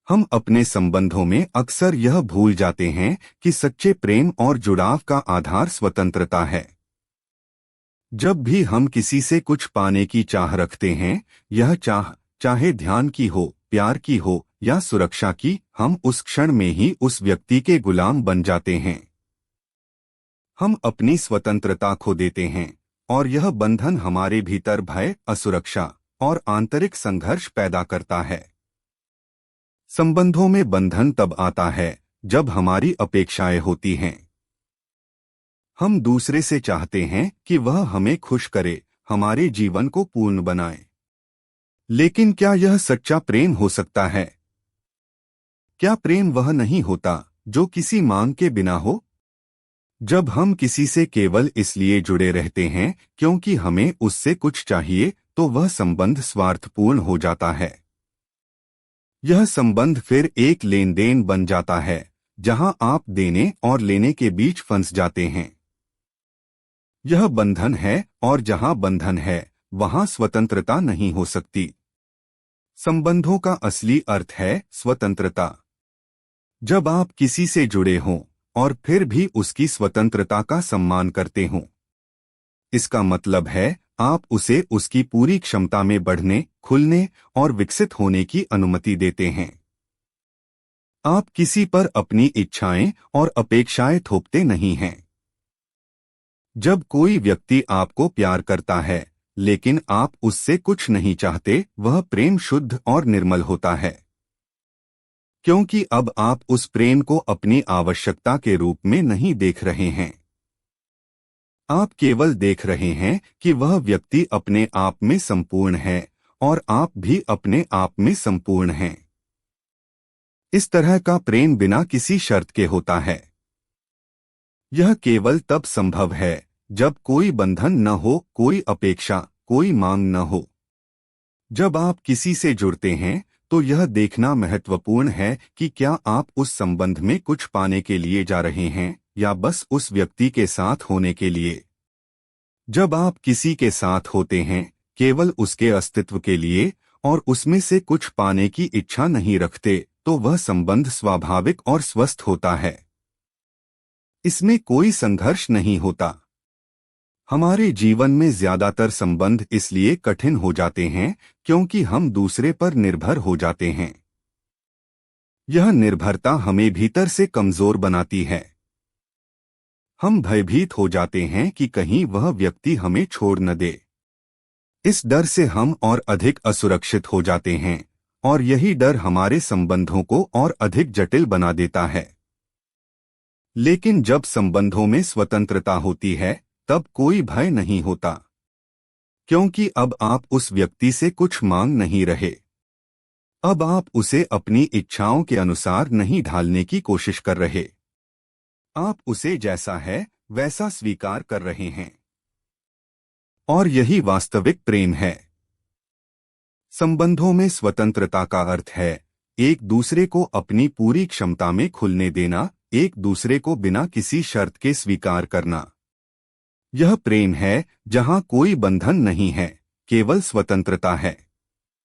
हम अपने संबंधों में अक्सर यह भूल जाते हैं कि सच्चे प्रेम और जुड़ाव का आधार स्वतंत्रता है। जब भी हम किसी से कुछ पाने की चाह रखते हैं, यह चाह चाहे ध्यान की हो, प्यार की हो या सुरक्षा की, हम उस क्षण में ही उस व्यक्ति के गुलाम बन जाते हैं। हम अपनी स्वतंत्रता खो देते हैं और यह बंधन हमारे भीतर भय, असुरक्षा और आंतरिक संघर्ष पैदा करता है। संबंधों में बंधन तब आता है जब हमारी अपेक्षाएं होती हैं। हम दूसरे से चाहते हैं कि वह हमें खुश करे, हमारे जीवन को पूर्ण बनाए। लेकिन क्या यह सच्चा प्रेम हो सकता है? क्या प्रेम वह नहीं होता जो किसी मांग के बिना हो? जब हम किसी से केवल इसलिए जुड़े रहते हैं क्योंकि हमें उससे कुछ चाहिए, तो वह संबंध स्वार्थपूर्ण हो जाता है। यह संबंध फिर एक लेन देन बन जाता है, जहां आप देने और लेने के बीच फंस जाते हैं। यह बंधन है, और जहां बंधन है वहां स्वतंत्रता नहीं हो सकती। संबंधों का असली अर्थ है स्वतंत्रता। जब आप किसी से जुड़े हों और फिर भी उसकी स्वतंत्रता का सम्मान करते हों, इसका मतलब है आप उसे उसकी पूरी क्षमता में बढ़ने, खुलने और विकसित होने की अनुमति देते हैं। आप किसी पर अपनी इच्छाएं और अपेक्षाएं थोपते नहीं हैं। जब कोई व्यक्ति आपको प्यार करता है लेकिन आप उससे कुछ नहीं चाहते, वह प्रेम शुद्ध और निर्मल होता है, क्योंकि अब आप उस प्रेम को अपनी आवश्यकता के रूप में नहीं देख रहे हैं। आप केवल देख रहे हैं कि वह व्यक्ति अपने आप में संपूर्ण है और आप भी अपने आप में संपूर्ण हैं। इस तरह का प्रेम बिना किसी शर्त के होता है। यह केवल तब संभव है जब कोई बंधन न हो, कोई अपेक्षा, कोई मांग न हो। जब आप किसी से जुड़ते हैं तो यह देखना महत्वपूर्ण है कि क्या आप उस संबंध में कुछ पाने के लिए जा रहे हैं या बस उस व्यक्ति के साथ होने के लिए। जब आप किसी के साथ होते हैं केवल उसके अस्तित्व के लिए और उसमें से कुछ पाने की इच्छा नहीं रखते, तो वह संबंध स्वाभाविक और स्वस्थ होता है। इसमें कोई संघर्ष नहीं होता। हमारे जीवन में ज्यादातर संबंध इसलिए कठिन हो जाते हैं क्योंकि हम दूसरे पर निर्भर हो जाते हैं। यह निर्भरता हमें भीतर से कमजोर बनाती है। हम भयभीत हो जाते हैं कि कहीं वह व्यक्ति हमें छोड़ न दे। इस डर से हम और अधिक असुरक्षित हो जाते हैं और यही डर हमारे संबंधों को और अधिक जटिल बना देता है। लेकिन जब संबंधों में स्वतंत्रता होती है तब कोई भय नहीं होता, क्योंकि अब आप उस व्यक्ति से कुछ मांग नहीं रहे। अब आप उसे अपनी इच्छाओं के अनुसार नहीं ढालने की कोशिश कर रहे। आप उसे जैसा है वैसा स्वीकार कर रहे हैं। और यही वास्तविक प्रेम है। संबंधों में स्वतंत्रता का अर्थ है एक दूसरे को अपनी पूरी क्षमता में खुलने देना, एक दूसरे को बिना किसी शर्त के स्वीकार करना। यह प्रेम है जहां कोई बंधन नहीं है, केवल स्वतंत्रता है।